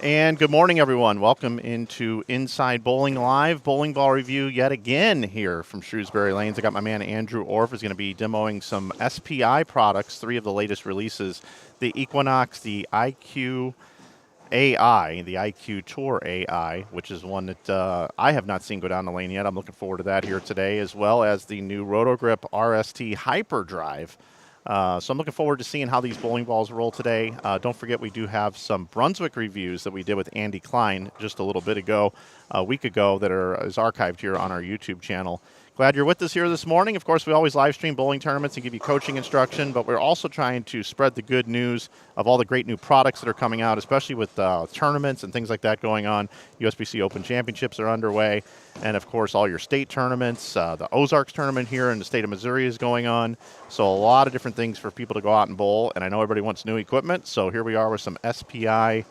And good morning, everyone. Welcome into Inside Bowling Live, bowling ball review yet again here from Shrewsbury Lanes. I got my man Andrew Orf is going to be demoing some SPI products, 3 of the latest releases, the Equinox, the IQ AI, the IQ Tour AI, which is one that I have not seen go down the lane yet. I'm looking forward to that here today, as well as the new Roto Grip RST Hyperdrive. So I'm looking forward to seeing how these bowling balls roll today. Don't forget we do have some Brunswick reviews that we did with Andy Klein just a little bit ago, a week ago, is archived here on our YouTube channel. Glad you're with us here this morning. Of course, we always live stream bowling tournaments and give you coaching instruction, but we're also trying to spread the good news of all the great new products that are coming out, especially with tournaments and things like that going on. USBC Open Championships are underway, and of course, all your state tournaments. The Ozarks tournament here in the state of Missouri is going on, so a lot of different things for people to go out and bowl, and I know everybody wants new equipment, so here we are with some SPI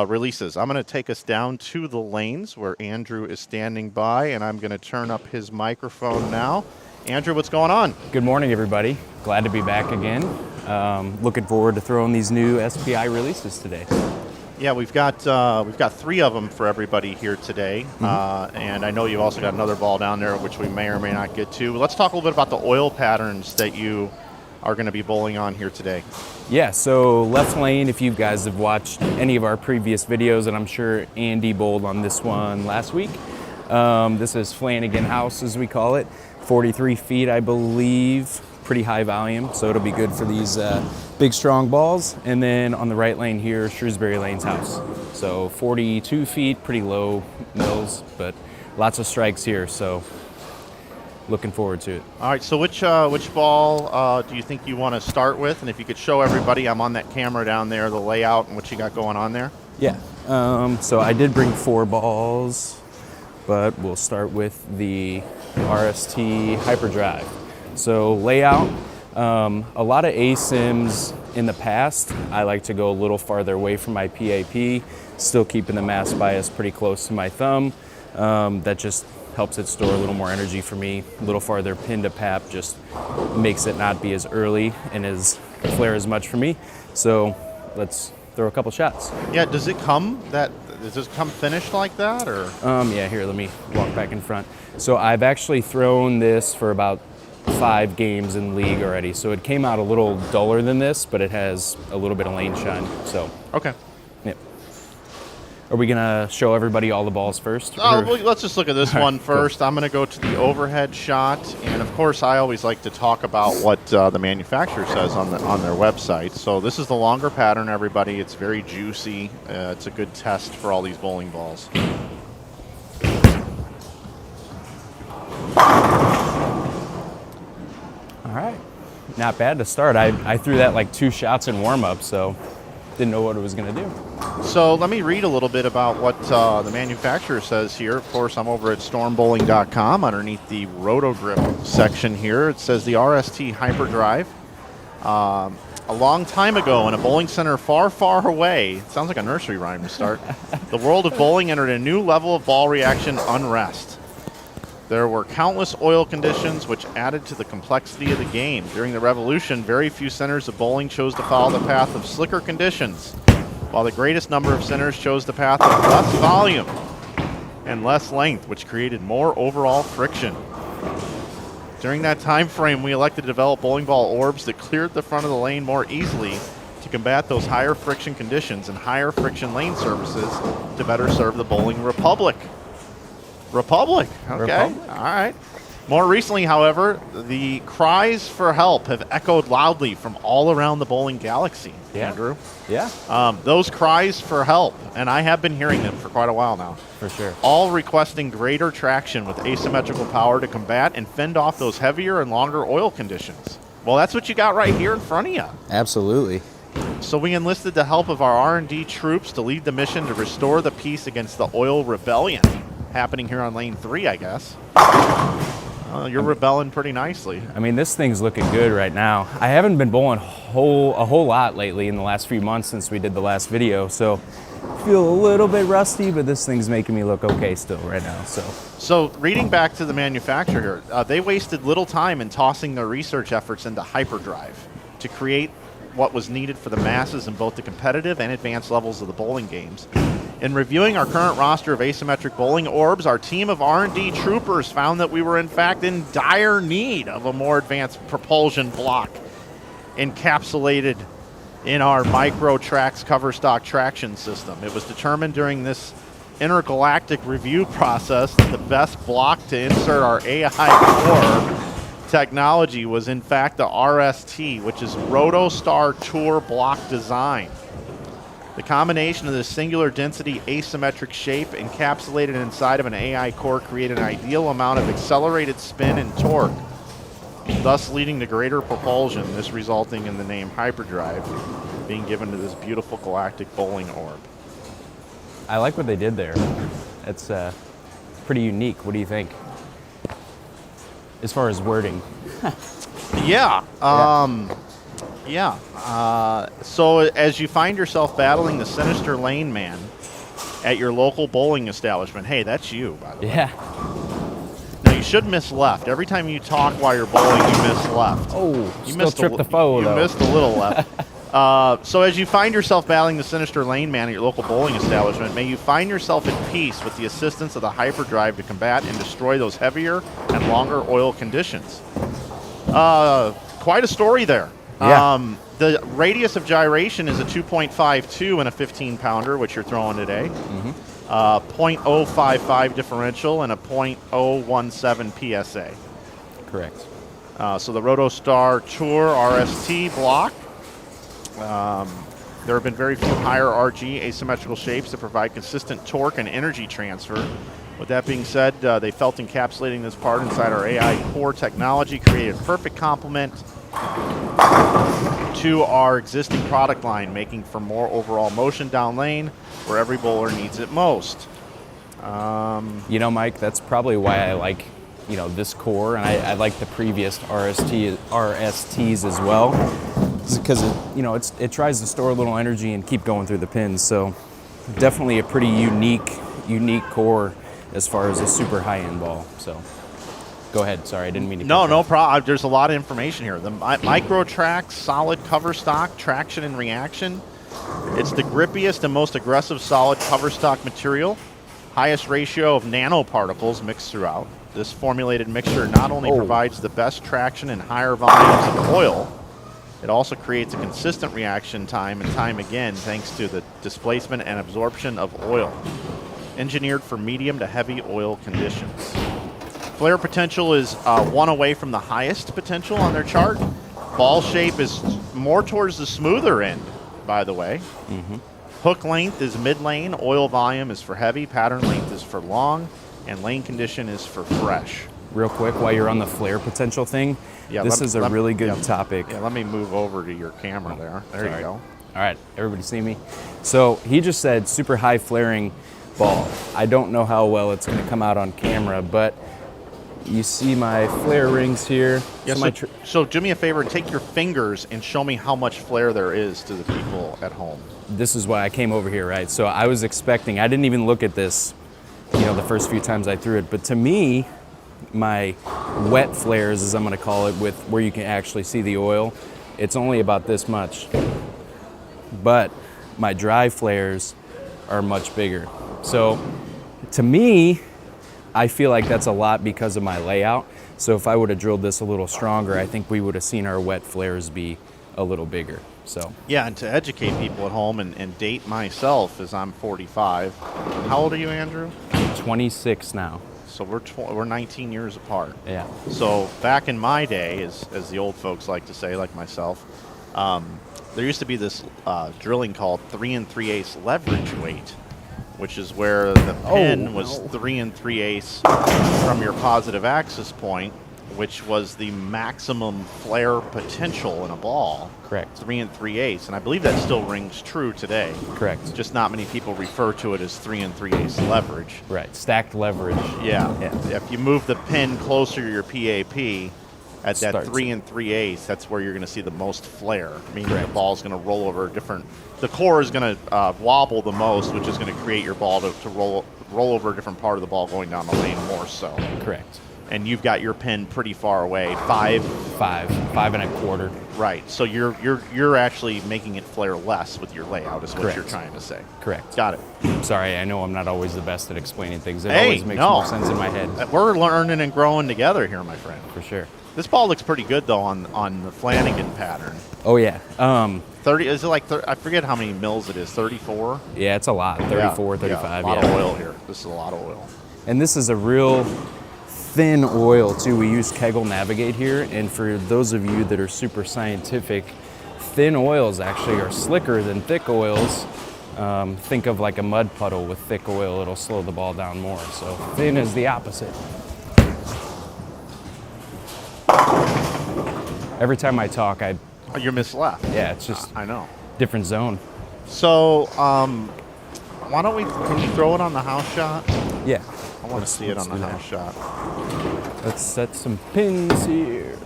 releases. I'm going to take us down to the lanes where Andrew is standing by, and I'm going to turn up his microphone now. Andrew, what's going on? Good morning, everybody. Glad to be back again. Looking forward to throwing these new SPI releases today. Yeah, we've got 3 of them for everybody here today, and I know you've also got another ball down there which we may or may not get to. Let's talk a little bit about the oil patterns that you are going to be bowling on here today. Yeah, so left lane, if you guys have watched any of our previous videos, and I'm sure Andy bowled on this one last week. This is Flanagan house, as we call it. 43 feet, I believe. Pretty high volume, so it'll be good for these big, strong balls. And then on the right lane here, Shrewsbury Lane's house. So 42 feet, pretty low mills, but lots of strikes here, so looking forward to it. All right, so which ball do you think you want to start with? And if you could show everybody, I'm on that camera down there, the layout and what you got going on there. Yeah, so I did bring 4 balls, but we'll start with the RST Hyperdrive. So layout, a lot of ASIMs in the past, I like to go a little farther away from my PAP, still keeping the mass bias pretty close to my thumb. That just helps it store a little more energy for me. A little farther pin to pap just makes it not be as early and flare as much for me. So let's throw a couple shots. Yeah, does it come finished like that, or? Yeah, here, let me walk back in front. So I've actually thrown this for about 5 games in league already. So it came out a little duller than this, but it has a little bit of lane shine. So okay. Yep. Are we gonna show everybody all the balls first? Well, let's just look at this one first. Cool. I'm gonna go to the overhead shot, and of course, I always like to talk about what the manufacturer says on their website. So this is the longer pattern, everybody. It's very juicy. It's a good test for all these bowling balls. All right, not bad to start. I threw that like 2 shots in warm-up, so didn't know what it was going to do. So let me read a little bit about what the manufacturer says here. Of course, I'm over at stormbowling.com underneath the Roto Grip section here. It says the RST Hyperdrive. A long time ago in a bowling center far, far away, it sounds like a nursery rhyme to start, the world of bowling entered a new level of ball reaction unrest. There were countless oil conditions which added to the complexity of the game. During the revolution, very few centers of bowling chose to follow the path of slicker conditions, while the greatest number of centers chose the path of less volume and less length, which created more overall friction. During that time frame, we elected to develop bowling ball orbs that cleared the front of the lane more easily to combat those higher friction conditions and higher friction lane surfaces to better serve the bowling republic. Okay, Republic. All right. More recently, however, the cries for help have echoed loudly from all around the bowling galaxy, Andrew. Yeah. Those cries for help, and I have been hearing them for quite a while now. For sure. All requesting greater traction with asymmetrical power to combat and fend off those heavier and longer oil conditions. Well, that's what you got right here in front of you. Absolutely. So we enlisted the help of our R&D troops to lead the mission to restore the peace against the oil rebellion. Happening here on lane 3, I guess. You're rebelling pretty nicely. I mean, this thing's looking good right now. I haven't been bowling a whole lot lately in the last few months since we did the last video, so I feel a little bit rusty, but this thing's making me look okay still right now. So reading back to the manufacturer here, they wasted little time in tossing their research efforts into Hyperdrive to create what was needed for the masses in both the competitive and advanced levels of the bowling games. In reviewing our current roster of asymmetric bowling orbs, our team of R&D troopers found that we were in fact in dire need of a more advanced propulsion block encapsulated in our Microtrax cover stock traction system. It was determined during this intergalactic review process that the best block to insert our AI core technology was in fact the RST, which is Rotostar Tour block design. The combination of the singular density asymmetric shape encapsulated inside of an AI core created an ideal amount of accelerated spin and torque, thus leading to greater propulsion, this resulting in the name Hyperdrive being given to this beautiful galactic bowling orb. I like what they did there. It's pretty unique. What do you think? As far as wording. So as you find yourself battling the sinister lane man at your local bowling establishment, hey, that's you, by the way. Yeah. Now you should miss left. Every time you talk while you're bowling, you miss left. Oh, you still tripped the foe, You though. missed a little left. So as you find yourself battling the sinister lane man at your local bowling establishment, may you find yourself at peace with the assistance of the Hyperdrive to combat and destroy those heavier and longer oil conditions. Quite a story there. Yeah. The radius of gyration is a 2.52 and a 15-pounder, which you're throwing today. 0.055 differential and a 0.017 PSA. Correct. So the Rotostar Tour RST block. There have been very few higher RG asymmetrical shapes that provide consistent torque and energy transfer. With that being said, they felt encapsulating this part inside our AI core technology created a perfect complement to our existing product line, making for more overall motion down lane where every bowler needs it most. You know, Mike, that's probably why I like, this core, and I like the previous RSTs as well, because it tries to store a little energy and keep going through the pins. So definitely a pretty unique core as far as a super high-end ball. So go ahead. Sorry, I didn't mean to. No problem. There's a lot of information here. The Microtrax solid cover stock traction and reaction. It's the grippiest and most aggressive solid cover stock material. Highest ratio of nanoparticles mixed throughout. This formulated mixture not only provides the best traction and higher volumes of oil, it also creates a consistent reaction time and time again thanks to the displacement and absorption of oil. Engineered for medium to heavy oil conditions. Flare potential is one away from the highest potential on their chart. Ball shape is more towards the smoother end, by the way. Hook length is mid-lane, oil volume is for heavy, pattern length is for long, and lane condition is for fresh. Real quick, while you're on the flare potential thing, this is a really good topic. Yeah, let me move over to your camera there. There you go. All right, everybody see me? So he just said super high flaring ball. I don't know how well it's going to come out on camera, but you see my flare rings here. Yeah, so do me a favor and take your fingers and show me how much flare there is to the people at home. This is why I came over here, right? So I was expecting, I didn't even look at this, the first few times I threw it, but to me, my wet flares, as I'm going to call it, with where you can actually see the oil, it's only about this much. But my dry flares are much bigger. So to me, I feel like that's a lot because of my layout. So if I would have drilled this a little stronger, I think we would have seen our wet flares be a little bigger. So yeah, and to educate people at home and date myself, as I'm 45. How old are you, Andrew? 26 now. So we're 19 years apart. Yeah. So back in my day, as the old folks like to say, like myself, there used to be this drilling called 3 3/8 leverage weight, which is where the pin was 3 3/8 from your positive axis point, which was the maximum flare potential in a ball. Correct. 3 3/8, and I believe that still rings true today. Correct. Just not many people refer to it as 3 3/8 leverage. Right. Stacked leverage. Yeah. If you move the pin closer to your PAP at that 3 3/8, that's where you're going to see the most flare. Meaning the ball's going to roll over the core is going to wobble the most, which is going to create your ball to roll over a different part of the ball going down the lane more so. Correct. And you've got your pin pretty far away, 5 5 1/4. Right. So you're actually making it flare less with your layout, is what Correct. you're trying to say. Correct. Got it. Sorry, I know I'm not always the best at explaining things. It Hey, always makes no. more sense in my head. We're learning and growing together here, my friend. For sure. This ball looks pretty good though on the Flanagan pattern. Oh yeah. 30 is it like I forget how many mils it is. 34. Yeah, it's a lot. 34, Yeah, 35. a lot of oil here. This is a lot of oil. And this is a real thin oil too. We use Kegel Navigate here, and for those of you that are super scientific, thin oils actually are slicker than thick oils. Think of like a mud puddle with thick oil, it'll slow the ball down more. So thin is the opposite. Every time I talk, Oh, you're misleft. yeah, it's just I know. different zone. So, why don't we? Can you throw it on the house shot? Yeah. I want to see it on the do house that. shot. Let's set some pins here.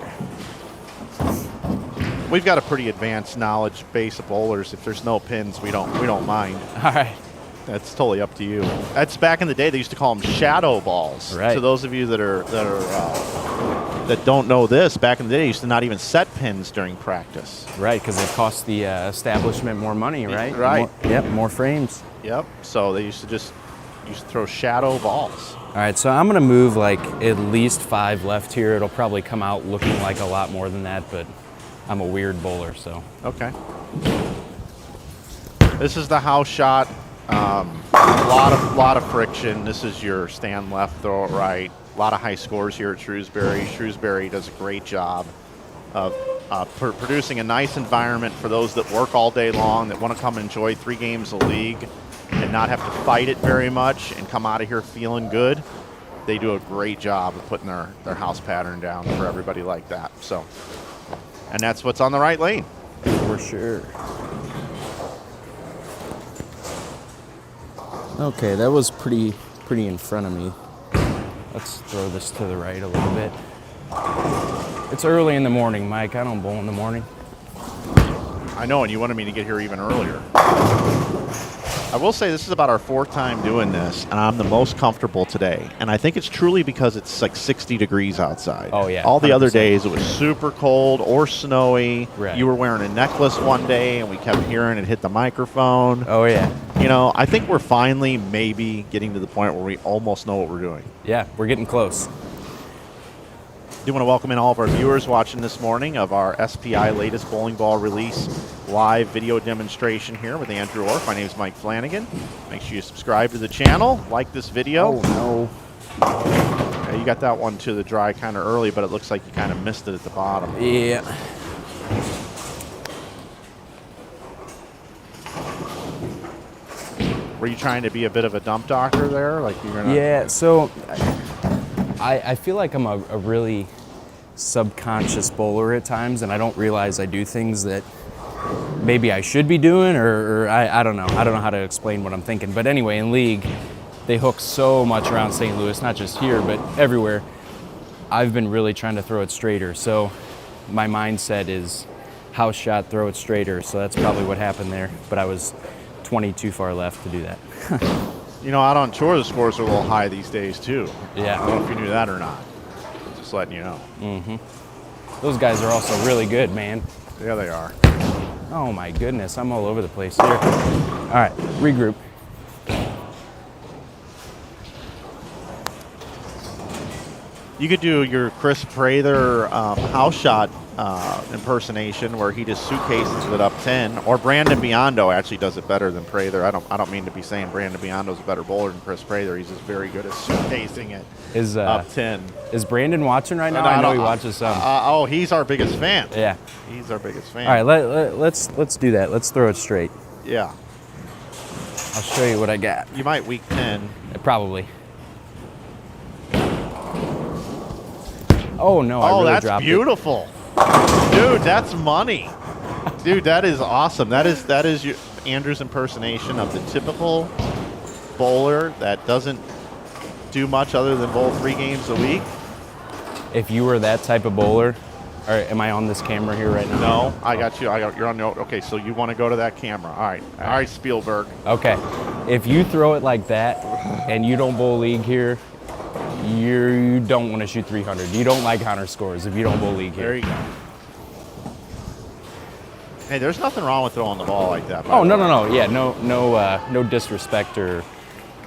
We've got a pretty advanced knowledge base of bowlers. If there's no pins, we don't mind. All right. That's totally up to you. That's back in the day. They used to call them shadow balls. Right. To those of you that don't know this, back in the day, they used to not even set pins during practice. Right, because it costs the establishment more money, right? Right. More frames. Yep. So they used to throw shadow balls. All right, so I'm gonna move like at least 5 left here. It'll probably come out looking like a lot more than that, but I'm a weird bowler, so. Okay. This is the house shot. Lot of friction. This is your stand left, throw it right. A lot of high scores here at Shrewsbury. Shrewsbury does a great job of producing a nice environment for those that work all day long, that want to come and enjoy 3 games of league and not have to fight it very much and come out of here feeling good. They do a great job of putting their house pattern down for everybody like that. So, and that's what's on the right lane. For sure. Okay, that was pretty in front of me. Let's throw this to the right a little bit. It's early in the morning, Mike. I don't bowl in the morning. I know, and you wanted me to get here even earlier. I will say this is about our 4th time doing this, and I'm the most comfortable today. And I think it's truly because it's like 60 degrees outside. Oh, yeah, All the other 100%. days it was super cold or snowy. Right. You were wearing a necklace one day, and we kept hearing it hit the microphone. Oh, yeah. You know, I think we're finally maybe getting to the point where we almost know what we're doing. Yeah, we're getting close. Do want to welcome in all of our viewers watching this morning of our SPI latest bowling ball release live video demonstration here with Andrew Orf. My name is Mike Flanagan. Make sure you subscribe to the channel, like this video. Oh, no. Yeah, you got that one to the dry kind of early, but it looks like you kind of missed it at the bottom. Yeah. Were you trying to be a bit of a dump doctor there? Like you're gonna? Yeah, so I feel like I'm a really subconscious bowler at times, and I don't realize I do things that maybe I should be doing, or I don't know. I don't know how to explain what I'm thinking. But anyway, in league, they hook so much around St. Louis, not just here, but everywhere. I've been really trying to throw it straighter. So my mindset is house shot, throw it straighter. So that's probably what happened there. But I was 20 too far left to do that. You know, out on tour, the scores are a little high these days too. Yeah. I don't know if you knew that or not. Just letting you know. Those guys are also really good, man. Yeah, they are. Oh my goodness, I'm all over the place here. All right, regroup. You could do your Chris Prather house shot impersonation where he just suitcases it up 10, or Brandon Biondo actually does it better than Prather. I don't mean to be saying Brandon Biondo's a better bowler than Chris Prather. He's just very good at suitcasing it up 10. Is Brandon watching right now? I know he watches some. Oh, he's our biggest fan. Yeah. He's our biggest fan. All right, let's do that. Let's throw it straight. Yeah. I'll show you what I got. You might weak 10. Probably. Oh no, I Oh, really that's dropped beautiful. Dude, that's money. Dude, that is awesome. That is your, Andrew's impersonation of the typical bowler that doesn't do much other than bowl 3 games a week. it. If you were that type of bowler, or am I on this camera here right now? No, I got you. You're on the. Okay, so you want to go to that camera. All right, Spielberg. Okay. If you throw it like that and you don't bowl league here, you don't want to shoot 300. You don't like counter scores if you don't bowl league here. There you go. Hey, there's nothing wrong with throwing the ball like that. Oh, no. Yeah, no disrespect or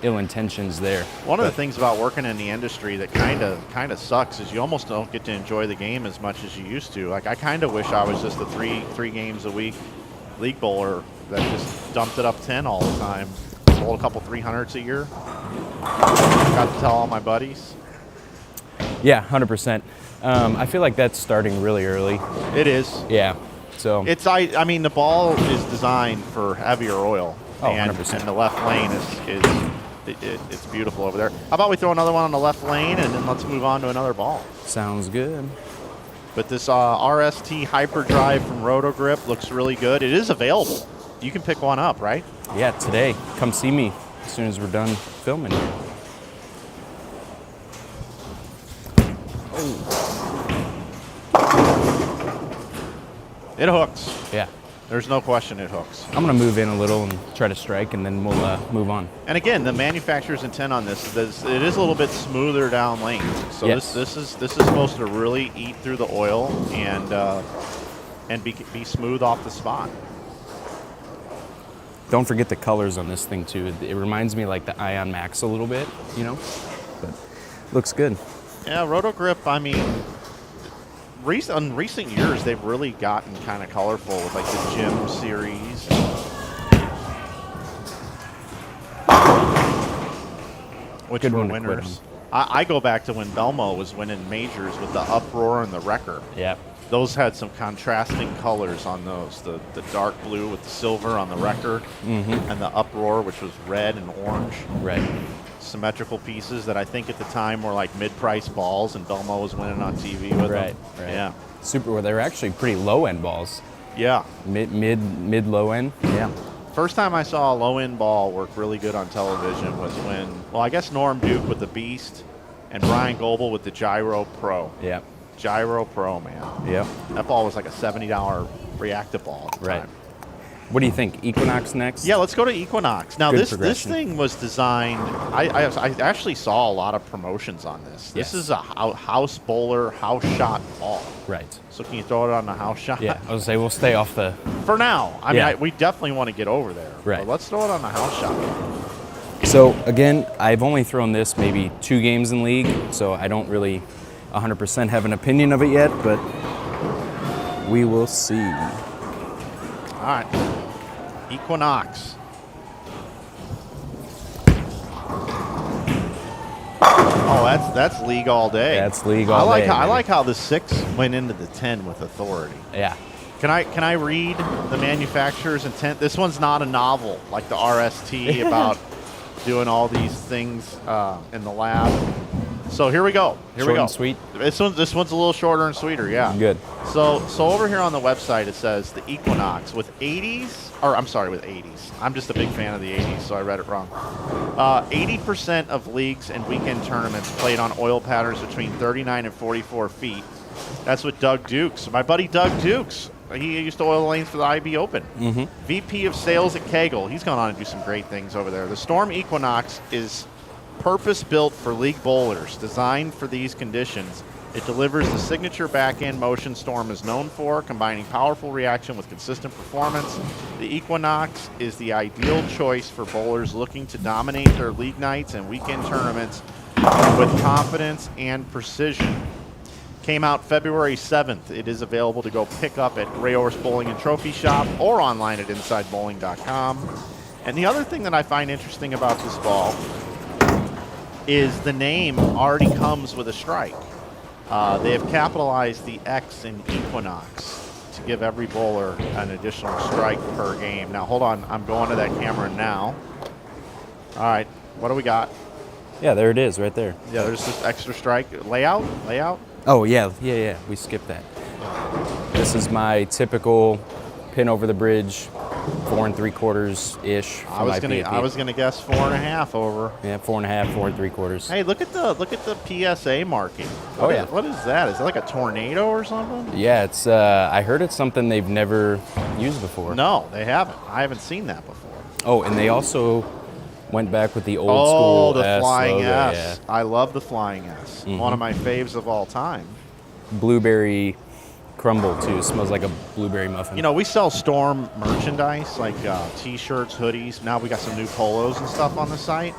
ill intentions there. One of the things about working in the industry that kind of sucks is you almost don't get to enjoy the game as much as you used to. Like, I kind of wish I was just a three games a week league bowler that just dumped it up 10 all the time. Bowled a couple 300s a year. Got to tell all my buddies. Yeah, 100%. I feel like that's starting really early. It is. Yeah. So I mean, the ball is designed for heavier oil. Oh, and 100%. the left lane it's beautiful over there. How about we throw another one on the left lane, and then let's move on to another ball. sounds good. But this RST Hyperdrive from Roto Grip looks really good. It is available. You can pick one up, right? Yeah, today. Come see me as soon as we're done filming. It hooks. Yeah. There's no question it hooks. I'm going to move in a little and try to strike, and then we'll move on. And again, the manufacturer's intent on this is it is a little bit smoother down lane. So yes. this is supposed to really eat through the oil and be smooth off the spot. Don't forget the colors on this thing too. It reminds me like the Ion Max a little bit, you know, but looks good. Yeah, Roto Grip, I mean, in recent years, they've really gotten kind of colorful with like the Gym series. Which Good were one to quit winners. I go back to when Belmo was winning majors with the Uproar and the Wrecker. Yeah. Those had some contrasting colors on those. The dark blue with the silver on the Wrecker, and the Uproar, which was red and orange. Right. Symmetrical pieces that I think at the time were like mid-price balls, and Belmo was winning on TV with them. Right. Yeah. Super. Well, they were actually pretty low end balls. Yeah. Mid low end. Yeah. First time I saw a low-end ball work really good on television was when, well, I guess Norm Duke with the Beast and Brian Goebel with the Gyro Pro. Yeah. Gyro Pro, man. Yeah. That ball was like a $70 reactive ball at the Right. time. What do you think? Equinox next? Yeah, let's go to Equinox. Now, Good this progression. thing was designed, I actually saw a lot of promotions on this. This Yes. is a house bowler, house shot ball. Right. So can you throw it on the house shot? Yeah. I was gonna say we'll stay off the. For now. I Yeah. mean, we definitely want to get over there. Right. But let's throw it on the house shot. So again, I've only thrown this maybe 2 games in league, so I don't really 100% have an opinion of it yet, but we will see. All right. Equinox. Oh, that's league all day. That's league all day, I baby. like how the 6 went into the 10 with authority. Yeah. Can I read the manufacturer's intent? This one's not a novel like the RST about doing all these things in the lab. So here we go. Here we Short go. and sweet. This one's a little shorter and sweeter. Yeah. Good. So over here on the website it says the Equinox with 80s, or I'm sorry, with 80s. I'm just a big fan of the 80s, so I read it wrong. 80% of leagues and weekend tournaments played on oil patterns between 39 and 44 feet. That's what Doug Dukes, my buddy Doug Dukes. He used to oil the lanes for the IB Open. VP of Sales at Kegel. He's gone on to do some great things over there. The Storm Equinox is purpose-built for league bowlers, designed for these conditions. It delivers the signature backhand motion Storm is known for, combining powerful reaction with consistent performance. The Equinox is the ideal choice for bowlers looking to dominate their league nights and weekend tournaments with confidence and precision. Came out February 7th. It is available to go pick up at Gray Horse Bowling and Trophy Shop or online at InsideBowling.com. And the other thing that I find interesting about this ball is the name already comes with a strike. They have capitalized the X in Equinox to give every bowler an additional strike per game. Now, hold on. I'm going to that camera now. All right. What do we got? Yeah, there it is, right there. Yeah, there's this extra strike. Layout? Oh yeah. We skipped that. This is my typical pin over the bridge, 4 3/4 ish. I was gonna guess 4.5 over. Yeah, 4.5, 4 3/4. Hey, look at the PSA marking. Oh, yeah. What is that? Is it like a tornado or something? Yeah, it's. I heard it's something they've never used before. No, they haven't. I haven't seen that before. Oh, and they also Went back with the old Oh, school the S Flying logo, S. I love the Flying S. One of my faves of all time. Blueberry crumble too. Smells like a blueberry muffin. You know, we sell Storm merchandise like T-shirts, hoodies. Now we got some new polos and stuff on the site.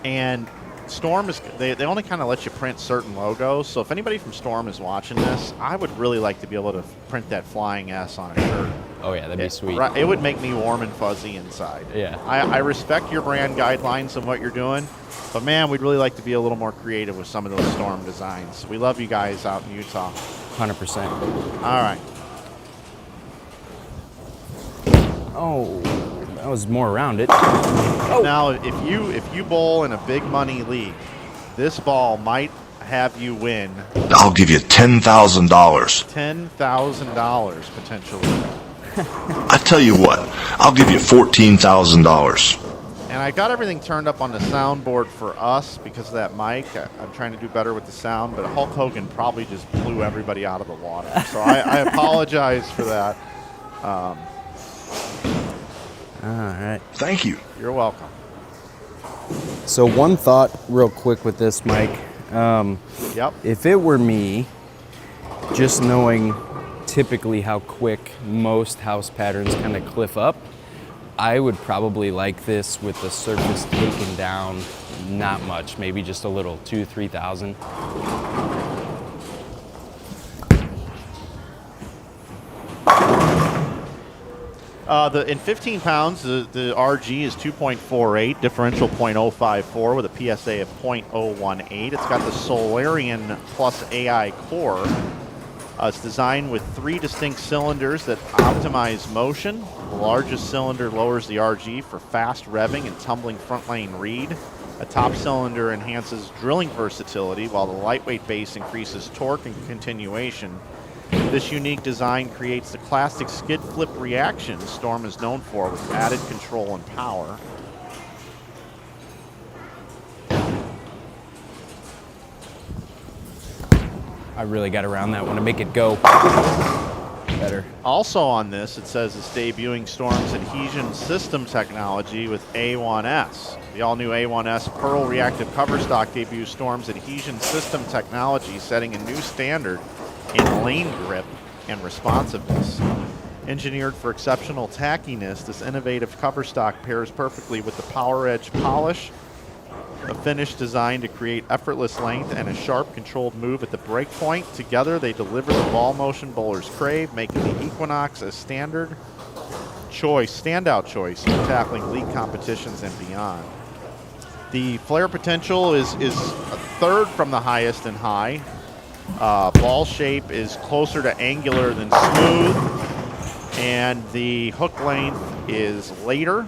And Storm is they only kind of let you print certain logos. So if anybody from Storm is watching this, I would really like to be able to print that Flying S on a shirt. Oh yeah, that'd be sweet. Right, it would make me warm and fuzzy inside. Yeah. I respect your brand guidelines and what you're doing, but man, we'd really like to be a little more creative with some of those Storm designs. We love you guys out in Utah. 100%. All right. Oh, that was more around it. Oh. Now, if you bowl in a big money league, this ball might have you win I'll give you $10,000. $10,000 potentially. I tell you what, I'll give you $14,000. And I got everything turned up on the soundboard for us because of that mic. I'm trying to do better with the sound, but Hulk Hogan probably just blew everybody out of the water. So I apologize for that. All right. Thank you. You're welcome. So one thought real quick with this, Mike. Yep. If it were me, just knowing typically how quick most house patterns kind of cliff up, I would probably like this with the surface taken down not much, maybe just a little, 2,000-3,000. In 15 pounds, the RG is 2.48, differential 0.054 with a PSA of 0.018. It's got the Solarian Plus AI core. It's designed with 3 distinct cylinders that optimize motion. The largest cylinder lowers the RG for fast revving and tumbling front lane read. A top cylinder enhances drilling versatility, while the lightweight base increases torque and continuation. This unique design creates the classic skid flip reaction Storm is known for, with added control and power. I really got around that one to make it go better. Also on this, it says it's debuting Storm's adhesion system technology with A1S. The all-new A1S Pearl reactive cover stock debuts Storm's adhesion system technology, setting a new standard in lane grip and responsiveness. Engineered for exceptional tackiness, this innovative cover stock pairs perfectly with the Power Edge polish, a finish designed to create effortless length and a sharp, controlled move at the break point. Together, they deliver the ball motion bowlers crave, making the Equinox a standout choice for tackling league competitions and beyond. The flare potential is a third from the highest in high. Ball shape is closer to angular than smooth, and the hook length is later.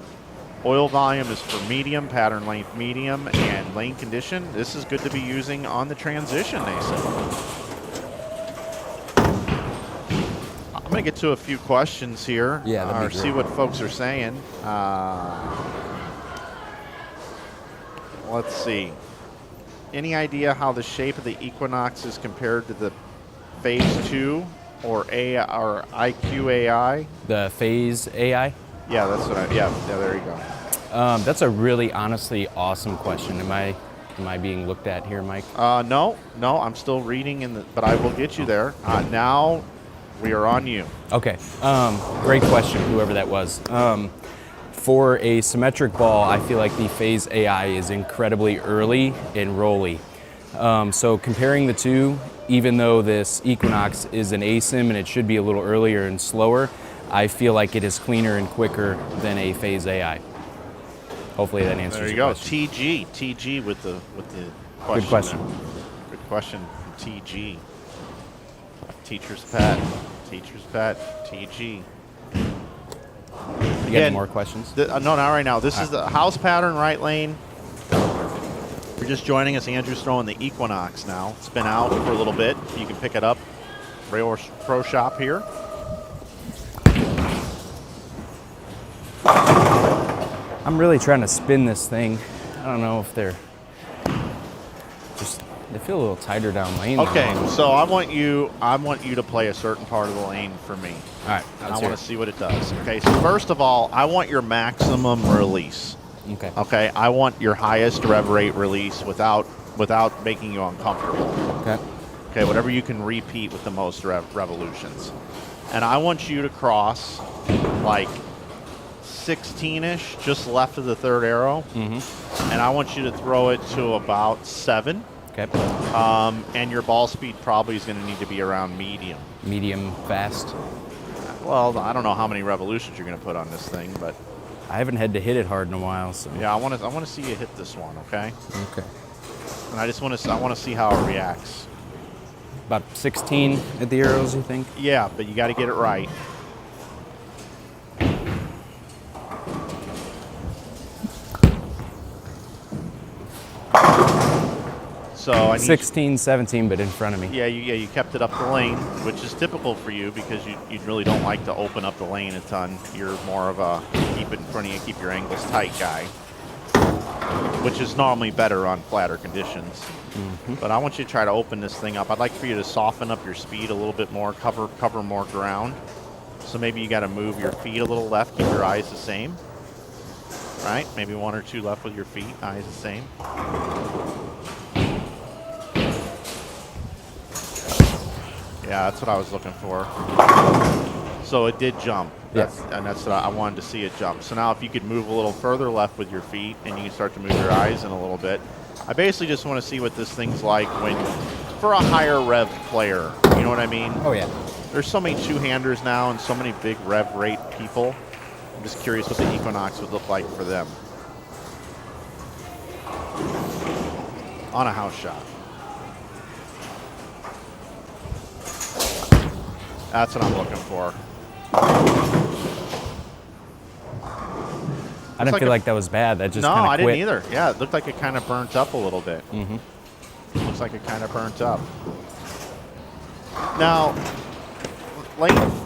Oil volume is for medium, pattern length medium, and lane condition. This is good to be using on the transition, they say. I'm going to get to a few questions here. Yeah, that'd be see great. what folks are saying. Let's see. Any idea how the shape of the Equinox is compared to the Phase 2 or IQAI? The Phase AI? Yeah, that's what yeah, there you go. That's a really honestly awesome question. Am I being looked at here, Mike? No, I'm still reading, but I will get you there. Now we are on you. Okay, great question, whoever that was. For a symmetric ball, I feel like the Phase AI is incredibly early and rolly. So comparing the two, even though this Equinox is an ASIM and it should be a little earlier and slower, I feel like it is cleaner and quicker than a Phase AI. Hopefully that answers There you your go. question. TG with the question. Good question. Good question. TG. Teacher's pet. TG. You got any more questions? No, not right now. This is the house pattern right lane. If you're just joining us, Andrew's throwing the Equinox now. It's been out for a little bit. You can pick it up. Rail Pro Shop here. I'm really trying to spin this thing. I don't know if they feel a little tighter down lane. Okay, so I want you to play a certain part of the lane for me. All right, And I want to see what it does. Okay, so first of all, I want your maximum release. Okay. Okay, I want your highest rev rate release without making you uncomfortable. Okay. Okay, whatever you can repeat with the most revolutions. And I want you to cross like 16-ish, just left of the third arrow. And I want you to throw it to about 7. Okay. And your ball speed probably is going to need to be around medium. Medium fast. Well, I don't know how many revolutions you're going to put on this thing, but I haven't had to hit it hard in a while, so. yeah, I want to see you hit this one, okay? Okay. And I want to see how it reacts. About 16 at the arrows, you think? Yeah, but you got to get it right. So I need 16, 17, but in front of me. you kept it up the lane, which is typical for you because you really don't like to open up the lane a ton. You're more of a keep it in front of you, keep your angles tight guy, which is normally better on flatter conditions. But I want you to try to open this thing up. I'd like for you to soften up your speed a little bit more, cover more ground. So maybe you got to move your feet a little left, keep your eyes the same. Right? Maybe 1 or 2 left with your feet, eyes the same. Yeah, that's what I was looking for. So it did jump. Yes. And that's what I wanted to see it jump. So now if you could move a little further left with your feet and you can start to move your eyes in a little bit. I basically just want to see what this thing's like for a higher rev player. You know what I mean? Oh, yeah. There's so many two-handers now and so many big rev rate people. I'm just curious what the Equinox would look like for them. On a house shot. That's what I'm looking for. I didn't feel like that was bad. That just no, kind of I quit. didn't either. Yeah, it looked like it kind of burnt up a little bit. Looks like it kind of burnt up. Now,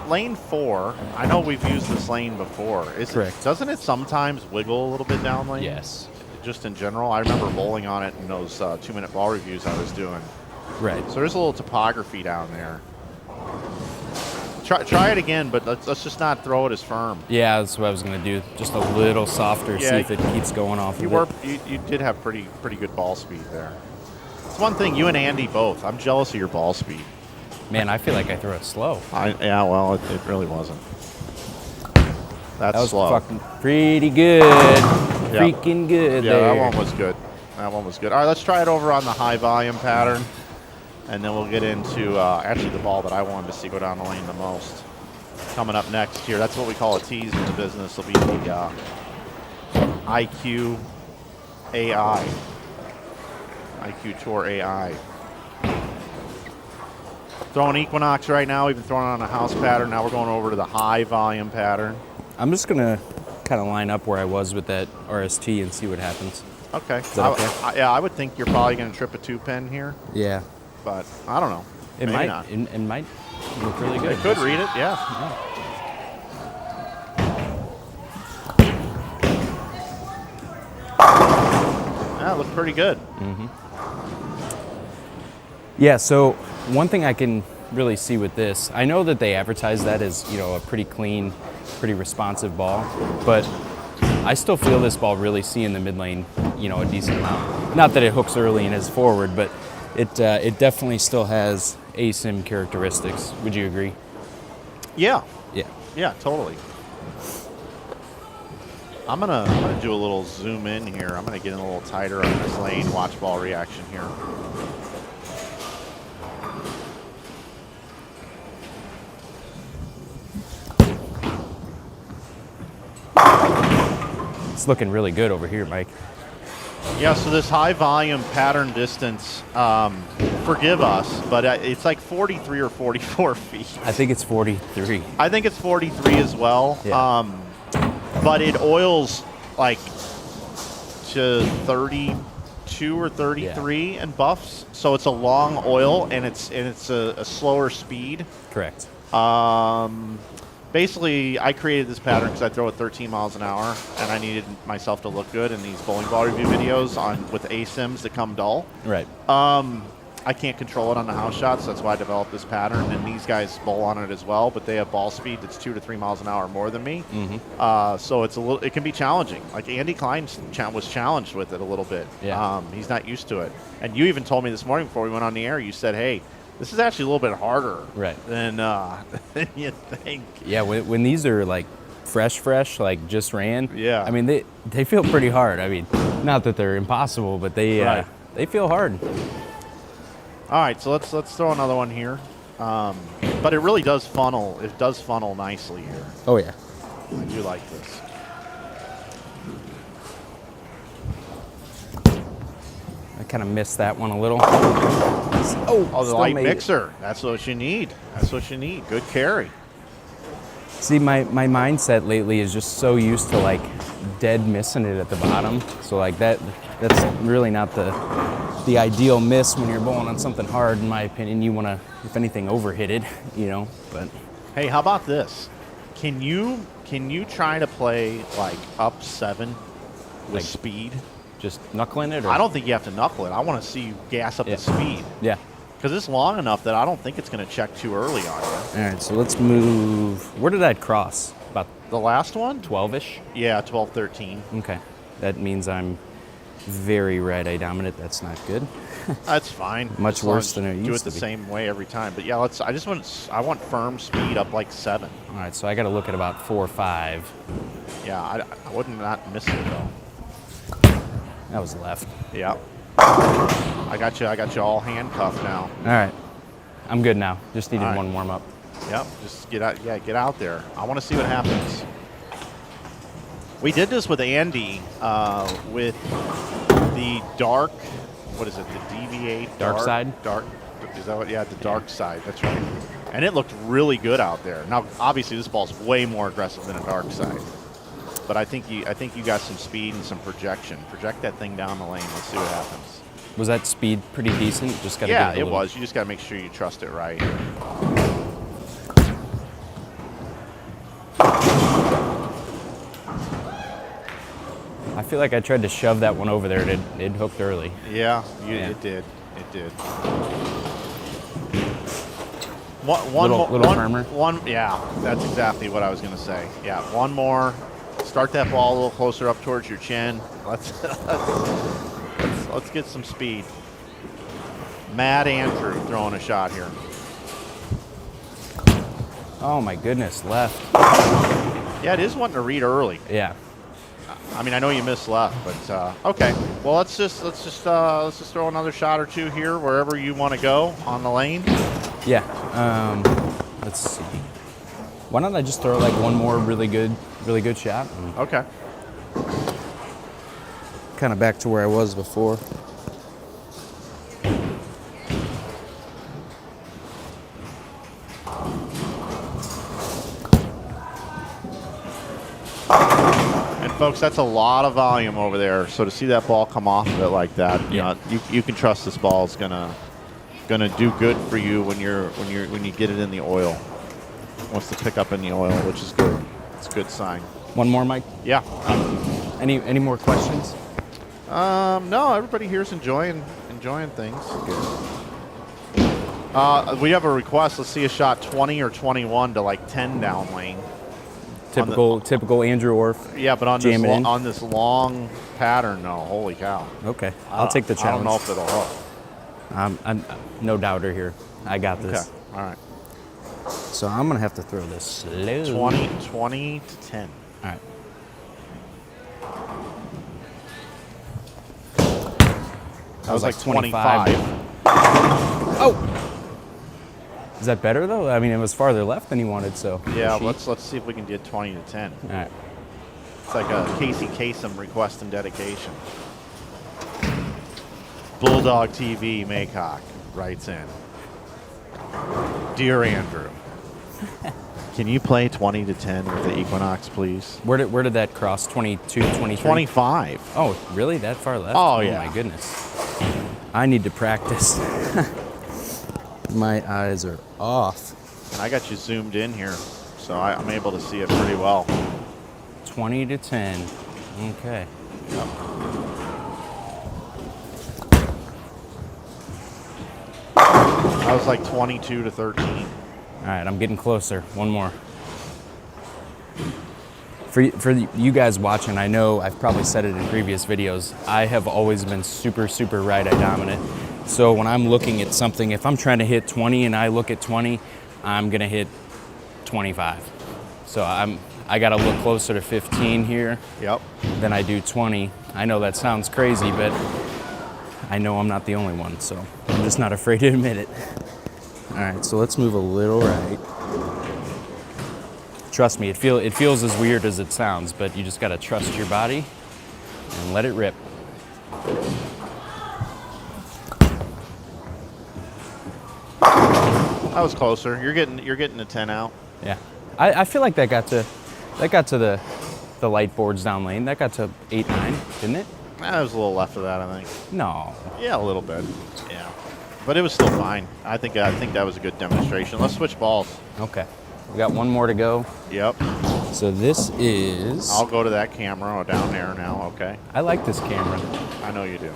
lane 4, I know we've used this lane before. Correct. Doesn't it sometimes wiggle a little bit down lane? Yes. Just in general? I remember bowling on it in those 2-minute ball reviews I was doing. Right. So there's a little topography down there. Try it again, but let's just not throw it as firm. Yeah, that's what I was going to do. Just a little softer, see if it keeps going off You did have pretty good ball speed there. It's one thing, you and Andy both. I'm jealous of your ball speed. Man, I feel like I threw it slow. Yeah, well, it really wasn't. That's That was slow. fucking pretty good. Freaking good Yeah, there. that one was good. That one was good. All right, let's try it over on the high volume pattern. And then we'll get into actually the ball that I wanted to see go down the lane the most. Coming up next here, that's what we call a tease in the business. Will be the IQ AI. IQ Tour AI. Throwing Equinox right now. We've been throwing on a house pattern. Now we're going over to the high volume pattern. I'm just going to kind of line up where I was with that RST and see what happens. Okay. Is that okay? Yeah, I would think you're probably going to trip a 2-pin here. Yeah. But I don't know. It Maybe might. not. It might look really good. It could read it, yeah. Yeah, it looked pretty good. Yeah, so one thing I can really see with this, I know that they advertise that as, a pretty clean, pretty responsive ball, but I still feel this ball really seeing the mid lane, a decent amount. Not that it hooks early and is forward, but it definitely still has asim characteristics. Would you agree? Yeah. Yeah. Yeah, totally. I'm gonna do a little zoom in here. I'm gonna get in a little tighter on this lane. Watch ball reaction here. It's looking really good over here, Mike. Yeah, so this high volume pattern distance, forgive us, but it's like 43 or 44 feet. I think it's 43. I think it's 43 as well. Yeah. But it oils like to 32 or 33 and buffs. So it's a long oil and it's a slower speed. Correct. Basically, I created this pattern because I throw at 13 miles an hour, and I needed myself to look good in these bowling ball review videos with ASIMs that come dull. Right. I can't control it on the house shots. That's why I developed this pattern. And these guys bowl on it as well, but they have ball speed that's 2 to 3 miles an hour more than me. So it's it can be challenging. Like Andy Klein was challenged with it a little bit. Yeah. He's not used to it. And you even told me this morning before we went on the air, you said, hey, this is actually a little bit harder than you think. Yeah, when these are like fresh, like just ran. Yeah. I mean, they feel pretty hard. I mean, not that they're impossible, but they feel hard. All right, so let's throw another one here. But it really does funnel. It does funnel nicely here. Oh yeah. I do like this. I kind of missed that one a little. Oh, the light mixer. It. That's what you need. That's what you need. Good carry. See, my mindset lately is just so used to like dead missing it at the bottom. So like that's really not the ideal miss when you're bowling on something hard, in my opinion. You want to, if anything, overhit it, you know. But hey, how about this? Can you try to play like up 7 with like speed? Just knuckling it? Or? I don't think you have to knuckle it. I want to see you gas up the speed. Yeah. Because it's long enough that I don't think it's going to check too early on you. All right, so let's move. Where did that cross? About the last one? 12-ish? Yeah, 12, 13. Okay. That means I'm very right-eye dominant. That's not good. That's fine. Much worse than it used to be. Do it the same way every time. But yeah, I want firm speed up like 7. All right, so I got to look at about 4 or 5. Yeah, I wouldn't not miss it though. That was left. Yeah. I got you all handcuffed now. All right. I'm good now. Just needed one warm up. Yep. Just get out. Yeah, get out there. I want to see what happens. We did this with Andy with the dark. What is it? The DV8 Dark side. Dark. Is that what? Yeah, the dark side. That's right. And it looked really good out there. Now, obviously, this ball's way more aggressive than a dark side. But I think you got some speed and some projection. Project that thing down the lane. Let's see what happens. Was that speed pretty decent? Just got to yeah, it was. You just got to make sure you trust it right. I feel like I tried to shove that one over there. It hooked early. Yeah, it did. It did. One little firmer. Yeah, that's exactly what I was going to say. Yeah, one more. Start that ball a little closer up towards your chin. Let's get some speed. Mad Andrew throwing a shot here. Oh my goodness, left. Yeah, it is wanting to read early. Yeah. I mean, I know you missed left, but okay. Well, let's just throw another shot or two here wherever you want to go on the lane. Yeah. Let's see. Why don't I just throw like one more really good shot? Okay. Kind of back to where I was before. And folks, that's a lot of volume over there. So to see that ball come off of it like that, you know, you can trust this ball is gonna do good for you when you get it in the oil. Wants to pick up in the oil, which is good. It's a good sign. One more, Mike? Yeah. Any more questions? No, everybody here's enjoying things. We have a request. Let's see a shot 20 or 21 to like 10 down lane. Typical Andrew Orf. Yeah, but on this long pattern, no. Holy cow. Okay, I'll take the challenge. I don't know if it'll hook. I'm no doubter here. I got this. Okay. All right. So I'm gonna have to throw this slow. 20 to 10. All right. That was like 25. Oh! Is that better though? I mean, it was farther left than he wanted, so. Yeah, let's see if we can get 20 to 10. All right. It's like a Casey Kasem request and dedication. Bulldog TV Maycock writes in. Dear Andrew, can you play 20 to 10 with the Equinox, please? Where did that cross? 22, 23? 25. Oh, really? That far left? Oh, yeah. Oh, my goodness. I need to practice. My eyes are off. And I got you zoomed in here, so I'm able to see it pretty well. 20 to 10. Okay. Yep. I was like 22 to 13. All right, I'm getting closer. One more. For you guys watching, I know I've probably said it in previous videos, I have always been super, super right-eye dominant. So when I'm looking at something, if I'm trying to hit 20 and I look at 20, I'm gonna hit 25. So I gotta look closer to 15 here Yep. than I do 20. I know that sounds crazy, but I know I'm not the only one, so I'm just not afraid to admit it. All right, so let's move a little right. Trust me, it feels as weird as it sounds, but you just gotta trust your body and let it rip. That was closer. You're getting a 10 out. Yeah, I feel like that got to the light boards down lane. That got to 8, 9, didn't it? That was a little left of that, I think. No. Yeah, a little bit. Yeah, but it was still fine. I think that was a good demonstration. Let's switch balls. Okay. We got one more to go. Yep. So this is. I'll go to that camera down there now. Okay. I like this camera. I know you do.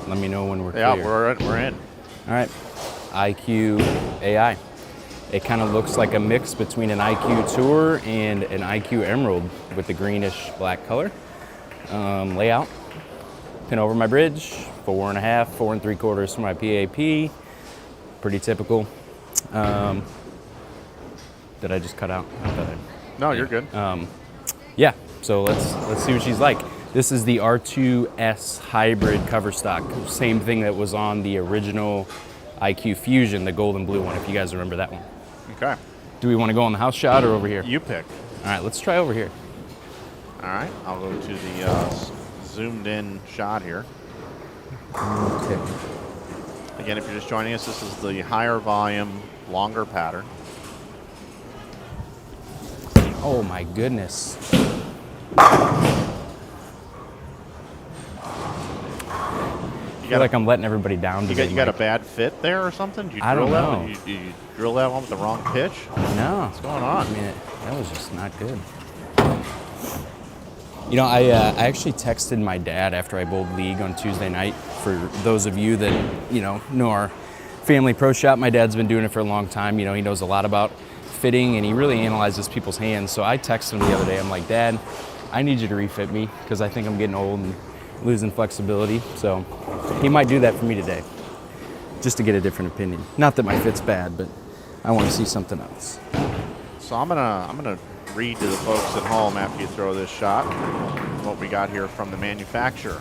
Let me know when we're Yeah, clear. we're in. All right. IQ AI. It kind of looks like a mix between an IQ Tour and an IQ Emerald with the greenish black color. Layout. Pin over my bridge. 4.5, 4 3/4 for my PAP. Pretty typical. Did I just cut out? I thought No, you're good. yeah, so let's see what she's like. This is the R2S hybrid cover stock. Same thing that was on the original IQ Fusion, the gold and blue one, if you guys remember that one. Okay. Do we want to go on the house shot or over here? You pick. All right, let's try over here. All right. I'll go to the zoomed in shot here. Okay. Again, if you're just joining us, this is the higher volume, longer pattern. Oh my goodness. I feel like I'm letting everybody down. You got a bad fit there or something? Did you I don't drill know. That? You drill that one with the wrong pitch? No. What's going on? I mean, that was just not good. You know, I actually texted my dad after I bowled league on Tuesday night. For those of you that, know our family pro shop, my dad's been doing it for a long time. You know, he knows a lot about fitting and he really analyzes people's hands. So I texted him the other day. I'm like, Dad, I need you to refit me because I think I'm getting old and losing flexibility. So he might do that for me today, just to get a different opinion. Not that my fit's bad, but I want to see something else. So I'm gonna read to the folks at home after you throw this shot what we got here from the manufacturer.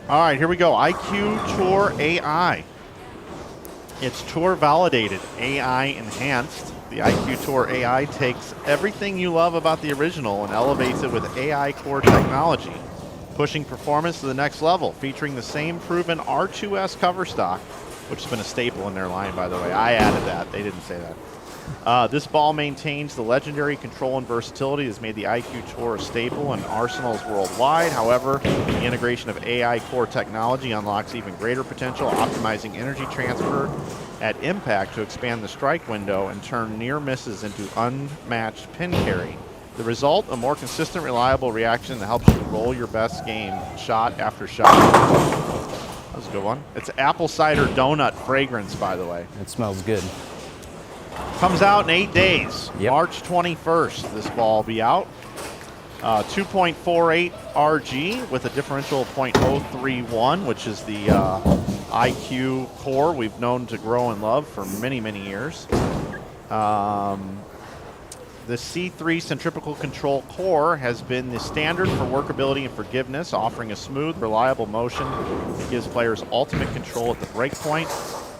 All right, here we go. IQ Tour AI. It's Tour validated, AI enhanced. The IQ Tour AI takes everything you love about the original and elevates it with AI core technology, pushing performance to the next level, featuring the same proven R2S cover stock, which has been a staple in their line, by the way. I added that. They didn't say that. This ball maintains the legendary control and versatility that has made the IQ Tour a staple in arsenals worldwide. However, the integration of AI core technology unlocks even greater potential, optimizing energy transfer at impact to expand the strike window and turn near misses into unmatched pin carry. The result, a more consistent, reliable reaction that helps you roll your best game shot after shot. That was a good one. It's apple cider donut fragrance, by the way. It smells good. Comes out in 8 days. Yep. March 21st, this ball will be out. 2.48 RG with a differential of 0.031, which is the IQ core we've known to grow and love for many, many years. The C3 centrifugal control core has been the standard for workability and forgiveness, offering a smooth, reliable motion that gives players ultimate control at the break point.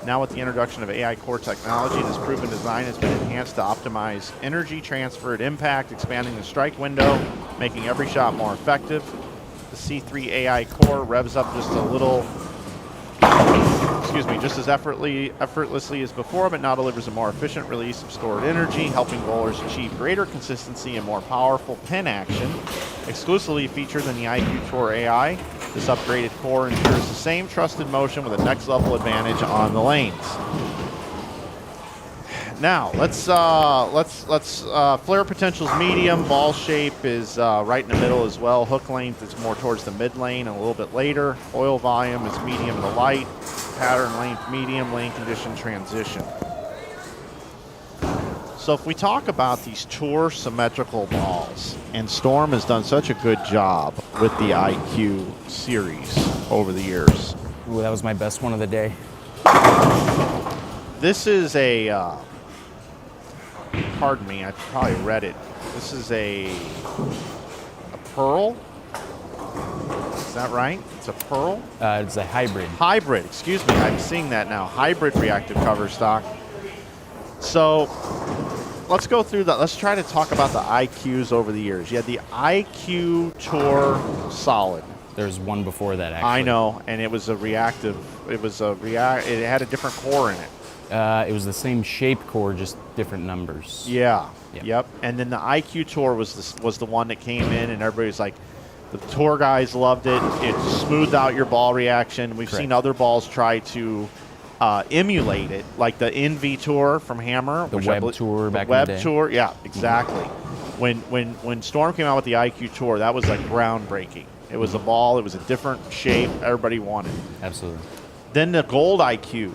Now with the introduction of AI core technology, this proven design has been enhanced to optimize energy transfer at impact, expanding the strike window, making every shot more effective. The C3 AI core revs up just a little, just as effortlessly as before, but now delivers a more efficient release of stored energy, helping bowlers achieve greater consistency and more powerful pin action. Exclusively featured in the IQ Tour AI, this upgraded core ensures the same trusted motion with a next level advantage on the lanes. Now let's flare potential's medium. Ball shape is right in the middle as well. Hook length is more towards the mid lane and a little bit later. Oil volume is medium to light. Pattern length medium. Lane condition transition. So if we talk about these tour symmetrical balls, and Storm has done such a good job with the IQ series over the years. Ooh, that was my best one of the day. This is a, pardon me, I probably read it. This is a pearl. Is that right? It's a pearl? It's a hybrid. Hybrid, excuse me. I'm seeing that now. Hybrid reactive cover stock. So let's go through that. Let's try to talk about the IQs over the years. You had the IQ Tour Solid. There's one before that, actually. I know, and it was a reactive. It had a different core in it. It was the same shape core, just different numbers. Yeah. Yep. Yep. And then the IQ Tour was the one that came in, and everybody's like, the tour guys loved it. It smoothed out your ball reaction. We've seen other balls try to emulate it, like the NV Tour from Hammer. The Web Tour back in the day. Web Tour, yeah, exactly. When Storm came out with the IQ Tour, that was like groundbreaking. It was a ball. It was a different shape. Everybody wanted. Absolutely. Then the Gold IQ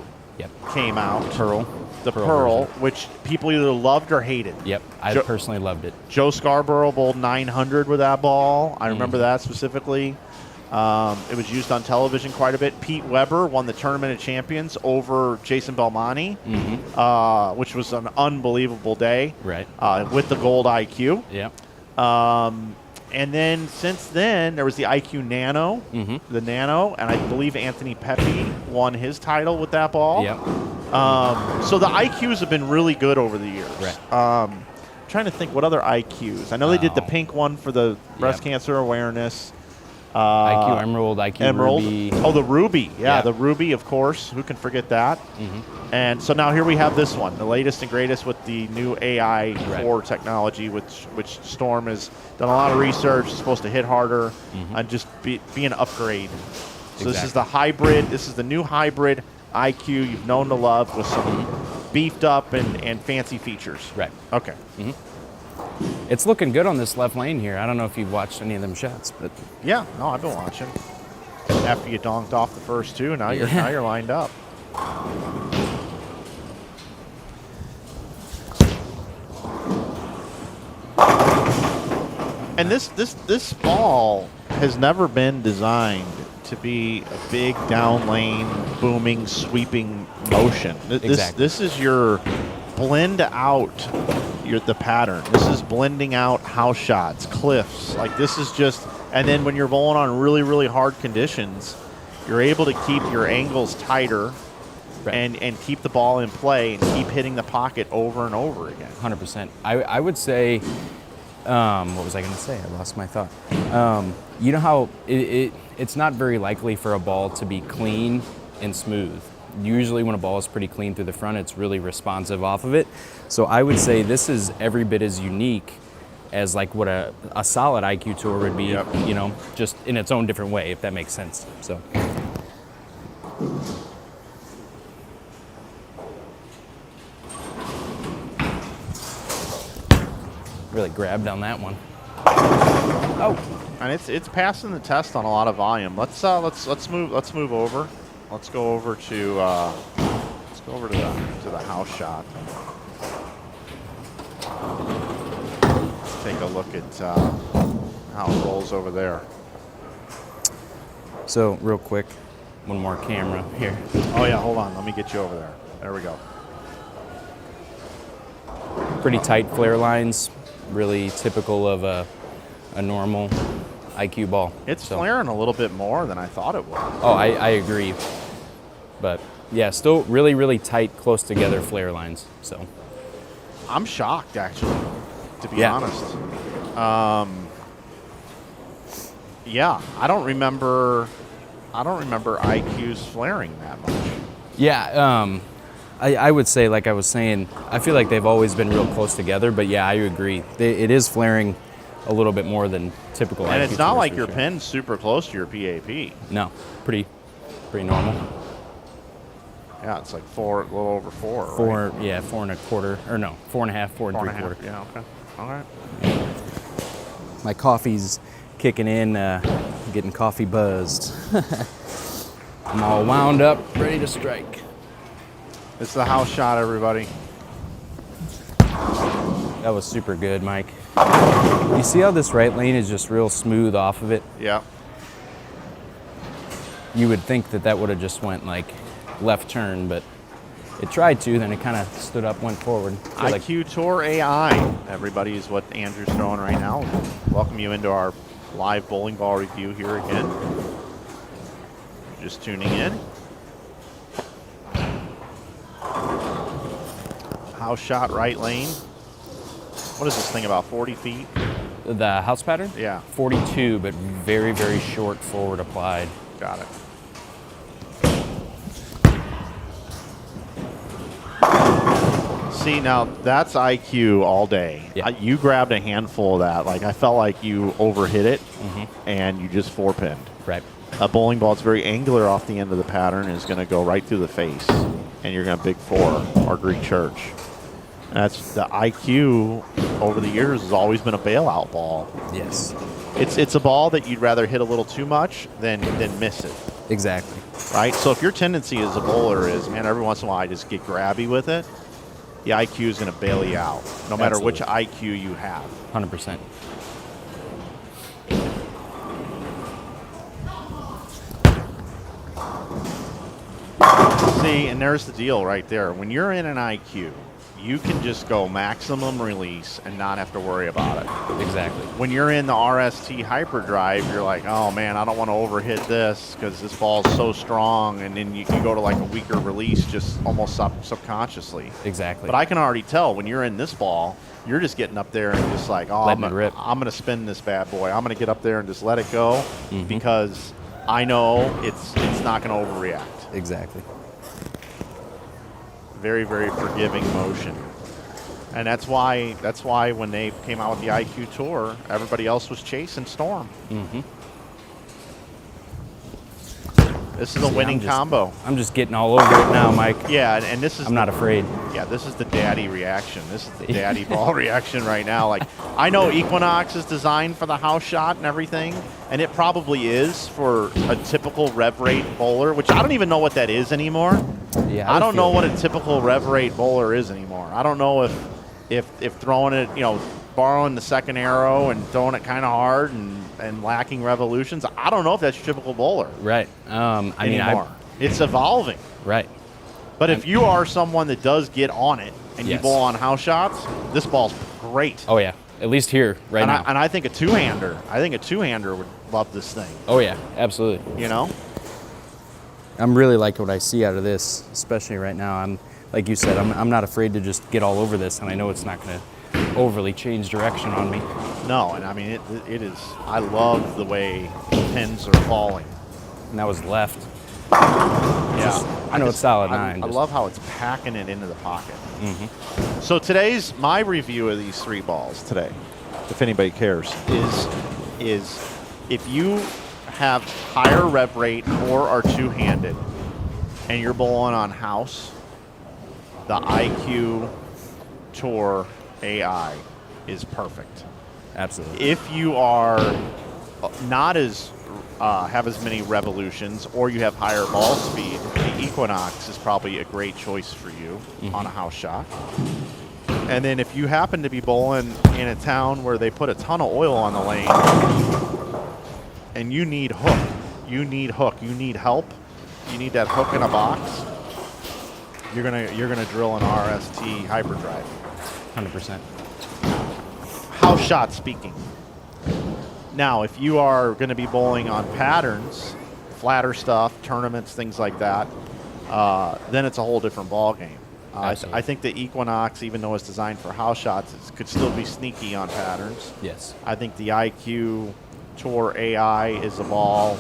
came out. The Pearl, which people either loved or hated. Yep, I personally loved it. Joe Scarborough bowled 900 with that ball. I remember that specifically. It was used on television quite a bit. Pete Weber won the Tournament of Champions over Jason Belmonte, which was an unbelievable day. Right. With the Gold IQ. Yep. And then since then, there was the IQ Nano, the Nano, and I believe Anthony Pepe won his title with that ball. Yep. So the IQs have been really good over the years. Right. Trying to think what other IQs. I know they did the pink one for the breast cancer awareness. IQ Emerald, IQ Ruby. Oh, the Ruby. Yeah, the Ruby, of course. Who can forget that? And so now here we have this one, the latest and greatest with the new AI core technology, which Storm has done a lot of research. It's supposed to hit harder and just be an upgrade. So this is the hybrid. This is the new hybrid IQ you've known to love with some beefed up and fancy features. Right. Okay. It's looking good on this left lane here. I don't know if you've watched any of them shots, but yeah, no, I've been watching. After you donked off the first two, now you're lined up. And this ball has never been designed to be a big down lane, booming, sweeping motion. This is your blend out the pattern. This is blending out house shots, cliffs. Like this is just, and then when you're bowling on really, really hard conditions, you're able to keep your angles tighter and keep the ball in play and keep hitting the pocket over and over again. 100%. I would say, what was I going to say? I lost my thought. You know how it's not very likely for a ball to be clean and smooth. Usually when a ball is pretty clean through the front, it's really responsive off of it. So I would say this is every bit as unique as like what a solid IQ Tour would be, you know, just in its own different way, if that makes sense. So. Really grabbed on that one. Oh, and it's passing the test on a lot of volume. Let's move over. Let's go over to the house shot. Take a look at how it rolls over there. So real quick, one more camera here. Oh yeah, hold on. Let me get you over there. There we go. Pretty tight flare lines, really typical of a normal IQ ball. It's flaring a little bit more than I thought it would. Oh, I agree. But yeah, still really, really tight, close together flare lines. So I'm shocked, actually, to be honest. Yeah, I don't remember IQs flaring that much. Yeah, I would say, like I was saying, I feel like they've always been real close together. But yeah, I agree. It is flaring a little bit more than typical. And IQ it's not like your sure. pin's super close to your PAP. No, pretty normal. Yeah, it's like a little over 4. Four, right? yeah, 4 1/4, or no, 4.5, 4 4 and a 3/4. half. Yeah, okay. All right. My coffee's kicking in, getting coffee buzzed. I'm all wound up, ready to strike. It's the house shot, everybody. That was super good, Mike. You see how this right lane is just real smooth off of it? Yeah. You would think that would have just went like left turn, but it tried to, then it kind of stood up, went forward. IQ Tour AI, everybody, is what Andrew's throwing right now. Welcome you into our live bowling ball review here again. Just tuning in. House shot, right lane. What is this thing, about 40 feet? The house pattern? Yeah. 42, but very, very short forward applied. Got it. See, now that's IQ all day. Yeah. You grabbed a handful of that. Like, I felt like you overhit it and you just 4-pinned. Right. A bowling ball that's very angular off the end of the pattern is going to go right through the face, and you're going to big 4 or Greek church. That's the IQ over the years has always been a bailout ball. Yes. It's a ball that you'd rather hit a little too much than miss it. Exactly. Right? So if your tendency as a bowler is, man, every once in a while I just get grabby with it, the IQ is going to bail you out, no matter which IQ you have. 100%. See, and there's the deal right there. When you're in an IQ, you can just go maximum release and not have to worry about it. Exactly. When you're in the RST Hyperdrive, you're like, oh man, I don't want to overhit this because this ball's so strong, and then you go to like a weaker release just almost subconsciously. Exactly. But I can already tell when you're in this ball, you're just getting up there and just like, oh, I'm going to spin this bad boy. I'm going to get up there and just let it go because I know it's not going to overreact. Exactly. Very, very forgiving motion. And that's why when they came out with the IQ Tour, everybody else was chasing Storm. This is a winning combo. I'm just getting all over it now, Mike. Yeah, and this is... I'm not afraid. Yeah, this is the daddy reaction. This is the daddy ball reaction right now. Like, I know Equinox is designed for the house shot and everything, and it probably is for a typical rev rate bowler, which I don't even know what that is anymore. Yeah, I don't know what a typical rev rate bowler is anymore. I don't know if throwing it, borrowing the second arrow and throwing it kind of hard and lacking revolutions. I don't know if that's your typical bowler. Right. Anymore. It's evolving. Right. But if you are someone that does get on it and you Yes. bowl on house shots, this ball's great. Oh yeah. At least here right now. And I think a two-hander would love this thing. Oh yeah. Absolutely. I'm really liking what I see out of this, especially right now. I'm like you said, I'm not afraid to just get all over this, and I know it's not going to overly change direction on me. No, and I mean it is. I love the way pins are falling. And that was left. Yeah, I know it's solid 9. I love how it's packing it into the pocket. So my review of these 3 balls today, if anybody cares, is if you have higher rev rate or are two-handed and you're bowling on house, the IQ Tour AI is perfect. Absolutely. If you are not as have as many revolutions or you have higher ball speed, the Equinox is probably a great choice for you on a house shot. And then if you happen to be bowling in a town where they put a ton of oil on the lane and you need hook, you need help, you need that hook in a box, you're gonna drill an RST Hyperdrive. 100%. House shot speaking. Now, if you are going to be bowling on patterns, flatter stuff, tournaments, things like that, then it's a whole different ball game. I think the Equinox, even though it's designed for house shots, could still be sneaky on patterns. Yes. I think the IQ Tour AI is a ball.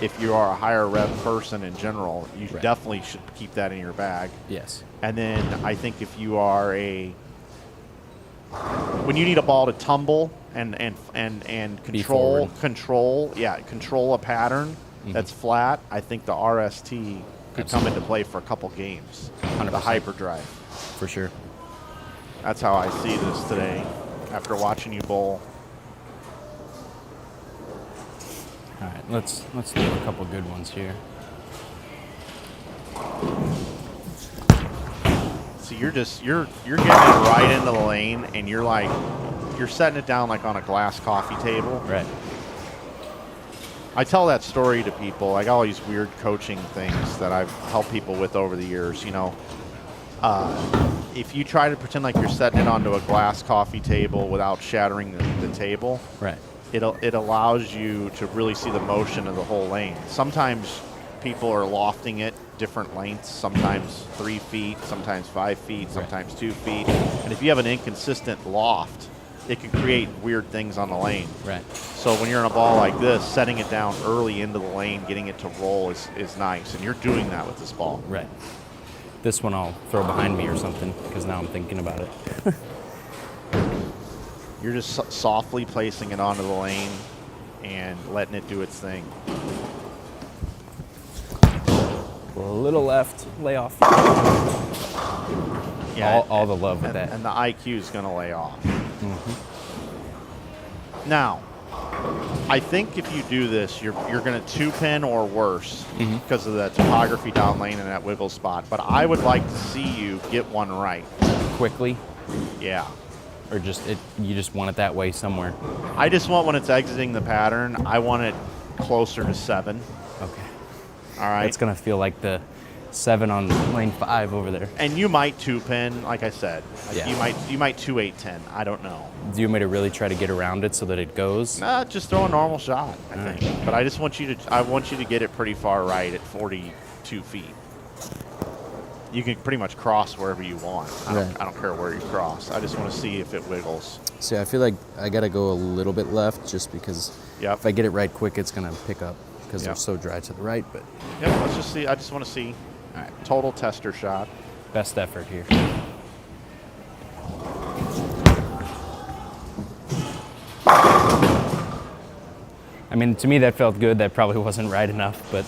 If you are a higher rev person in general, you definitely should keep that in your bag. Yes. And then I think if you are when you need a ball to tumble and control a pattern that's flat, I think the RST could come into play for a couple games. 100%. The Hyperdrive. For sure. That's how I see this today after watching you bowl. All right, let's do a couple good ones here. So you're getting it right into the lane, and you're setting it down like on a glass coffee table. Right. I tell that story to people. I got all these weird coaching things that I've helped people with over the years. You know, if you try to pretend like you're setting it onto a glass coffee table without shattering the table, Right. it allows you to really see the motion of the whole lane. Sometimes people are lofting it different lengths, sometimes 3 feet, sometimes 5 feet, sometimes 2 feet. And if you have an inconsistent loft, it can create weird things on the lane. Right. So when you're in a ball like this, setting it down early into the lane, getting it to roll is nice. And you're doing that with this ball. Right. This one I'll throw behind me or something because now I'm thinking about it. You're just softly placing it onto the lane and letting it do its thing. A little left, lay off. Yeah, all the love with that. And the IQ is going to lay off. Now, I think if you do this, you're going to 2-pin or worse because of the topography down lane and that wiggle spot. But I would like to see you get one right. Quickly, Yeah. or you just want it that way somewhere. I just want when it's exiting the pattern, I want it closer to 7. Okay. All right. It's gonna feel like the 7 on lane 5 over there. And you might 2-pin, like I said. Like Yeah. You might 2-8-10. I don't know. Do you want me to really try to get around it so that it goes? Nah, just throw a normal shot, I All think. right. But I just want you to get it pretty far right at 42 feet. You can pretty much cross wherever you want. I don't care where you cross. I just want to see if it wiggles. See, I feel like I gotta go a little bit left just because Yep. if I get it right quick, it's gonna pick up because they're Yep. so dry to the right. But Yep, let's just see. I just want to see. all right, Total tester shot. best effort here. I mean, to me that felt good. That probably wasn't right enough, but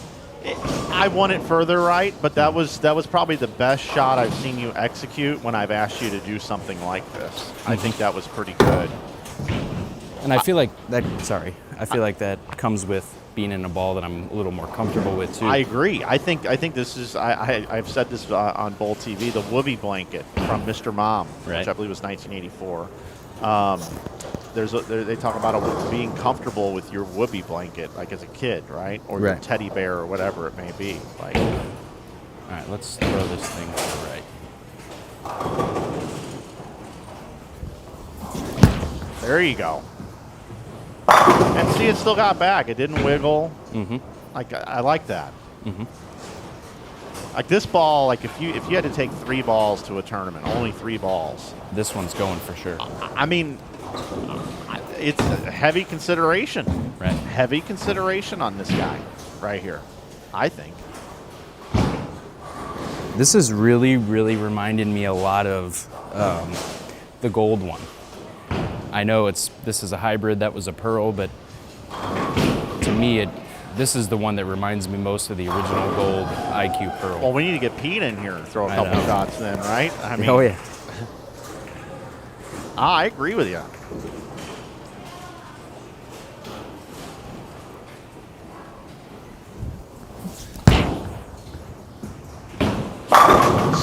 I want it further right, but that was probably the best shot I've seen you execute when I've asked you to do something like this. I think that was pretty good. and I feel like that. Sorry, I feel like that comes with being in a ball that I'm a little more comfortable with too. I agree. I think this is. I've said this on Bowl TV. The whoopee blanket from Mr. Mom, Right. which I believe was 1984. They talk about being comfortable with your whoopee blanket, like as a kid, right? Or your Right. teddy bear, or whatever it may be. Like, All right, let's throw this thing to the right. there you go. And see, it still got back. It didn't wiggle. Mm-hmm. Like I like that. Mm-hmm. Like this ball, like if you had to take 3 balls to a tournament, only 3 balls. This one's going for sure. I mean, it's a heavy consideration. Right. Heavy consideration on this guy right here, I think. This is really, really reminding me a lot of the gold one. I know this is a hybrid, that was a pearl, but to me, this is the one that reminds me most of the original gold IQ pearl. Well, we need to get Pete in here and throw a I couple know. shots then, right? I mean, Oh yeah. I agree with you.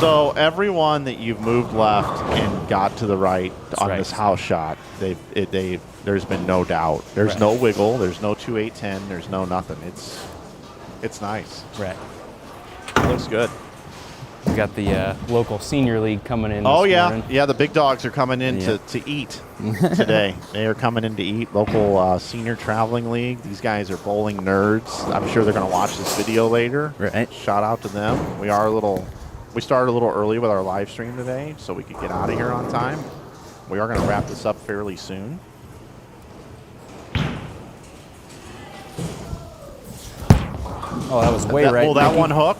So everyone that you've moved left and got to the right on right. this house shot, there's been no doubt. There's Right. no wiggle. There's no 2-8-10. There's no nothing. It's nice. Right. Looks good. We got the local senior league coming in. Oh this yeah, morning. yeah. The big dogs are coming in Yeah. to eat today. They are coming in to eat. Local senior traveling league. These guys are bowling nerds. I'm sure they're going to watch this video later. Right. Shout out to them. We started a little early with our live stream today, so we could get out of here on time. We are going to wrap this up fairly soon. Oh, that was way right. Will that Mickey. one hook?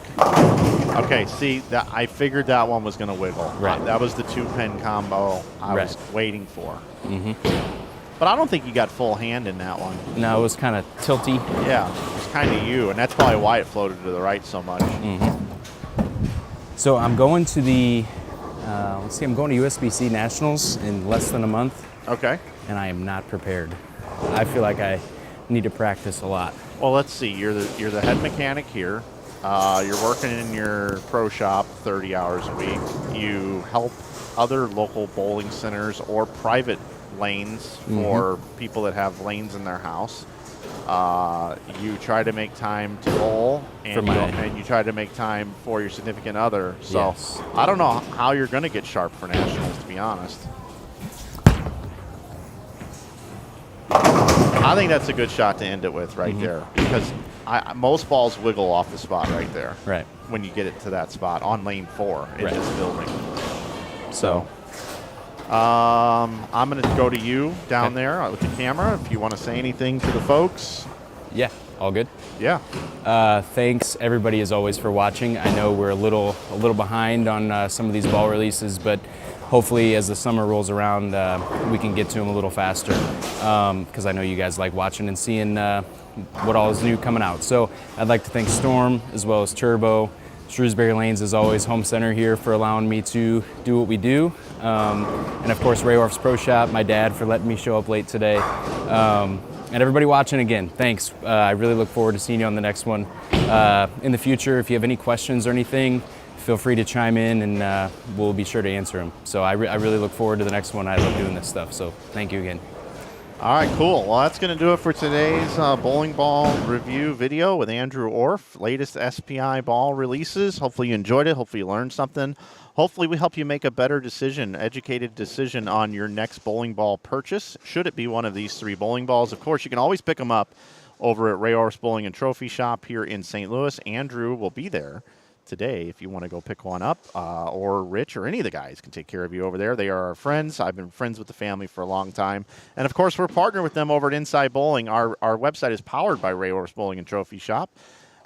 Okay, see, I figured that one was going to wiggle. Right. That was the 2-pin combo I was Right. waiting for. Mm-hmm. But I don't think you got full hand in that one. No, it was kind of tilty. Yeah, it was kind of you, and that's probably why it floated to the right so much. Mm-hmm. So I'm going to the, I'm going to USBC Nationals in less than a month, Okay. and I am not prepared. I feel like I need to practice a lot. Well, let's see. You're the head mechanic here. You're working in your pro shop 30 hours a week. You help other local bowling centers or private lanes for people that have lanes in their house. You try to make time to bowl, and you try to make time for your significant other. So Yes. I don't know how you're going to get sharp for nationals, to be honest. I think that's a good shot to end it with right there, because most balls wiggle off the spot right there. Right. When you get it to that spot on lane 4 in Right. this building. So I'm going to go to you down there with the camera if you want to say anything to the folks. yeah, all good. Yeah. Thanks everybody as always for watching. I know we're a little behind on some of these ball releases, but hopefully as the summer rolls around, we can get to them a little faster, because I know you guys like watching and seeing what all is new coming out. So I'd like to thank Storm as well as Turbo, Shrewsbury Lanes as always, home center here, for allowing me to do what we do. And of course, Ray Orf's Pro Shop, my dad, for letting me show up late today. And everybody watching again, thanks. I really look forward to seeing you on the next one. In the future, if you have any questions or anything, feel free to chime in, and we'll be sure to answer them. So I really look forward to the next one. I love doing this stuff, so thank you again. All right, cool. Well, that's going to do it for today's bowling ball review video with Andrew Orf. Latest SPI ball releases. Hopefully you enjoyed it. Hopefully you learned something. Hopefully we help you make a better decision, educated decision on your next bowling ball purchase. Should it be one of these 3 bowling balls? Of course, you can always pick them up over at Ray Orf's Bowling and Trophy Shop here in St. Louis. Andrew will be there today if you want to go pick one up, or Rich or any of the guys can take care of you over there. They are our friends. I've been friends with the family for a long time, and of course we're partnered with them over at Inside Bowling. Our website is powered by Ray Orf's Bowling and Trophy Shop,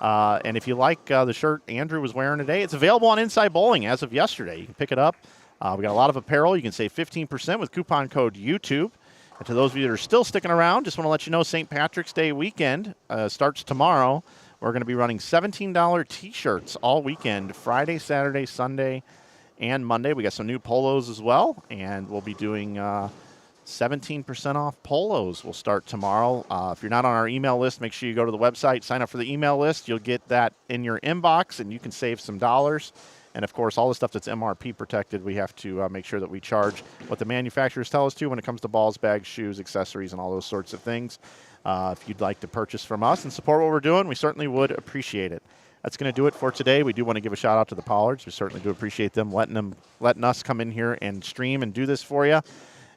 and if you like the shirt Andrew was wearing today, it's available on Inside Bowling as of yesterday. You can pick it up. We got a lot of apparel. You can save 15% with coupon code YouTube. And to those of you that are still sticking around, just want to let you know St. Patrick's Day weekend starts tomorrow. We're going to be running $17 T-shirts all weekend, Friday, Saturday, Sunday, and Monday. We got some new polos as well, and we'll be doing 17% off polos. We'll start tomorrow. If you're not on our email list, make sure you go to the website, sign up for the email list. You'll get that in your inbox, and you can save some dollars. And, of course, all the stuff that's MRP protected, we have to make sure that we charge what the manufacturers tell us to when it comes to balls, bags, shoes, accessories, and all those sorts of things. If you'd like to purchase from us and support what we're doing, we certainly would appreciate it. That's going to do it for today. We do want to give a shout out to the Pollards. We certainly do appreciate them letting us come in here and stream and do this for you,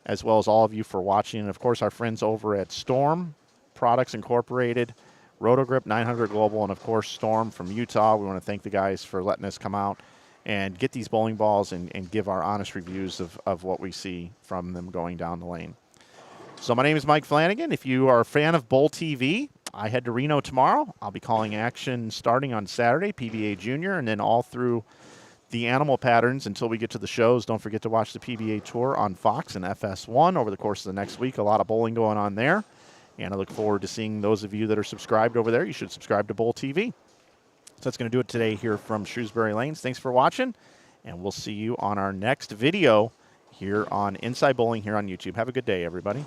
as well as all of you for watching. And of course, our friends over at Storm Products Incorporated, Roto Grip, 900 Global, and of course Storm from Utah. We want to thank the guys for letting us come out and get these bowling balls and give our honest reviews of what we see from them going down the lane. So my name is Mike Flanagan. If you are a fan of Bowl TV, I head to Reno tomorrow. I'll be calling action starting on Saturday, PBA Junior, and then all through the animal patterns until we get to the shows. Don't forget to watch the PBA Tour on Fox and FS1 over the course of the next week. A lot of bowling going on there, and I look forward to seeing those of you that are subscribed over there. You should subscribe to Bowl TV. So that's going to do it today here from Shrewsbury Lanes. Thanks for watching, and we'll see you on our next video here on Inside Bowling here on YouTube. Have a good day, everybody.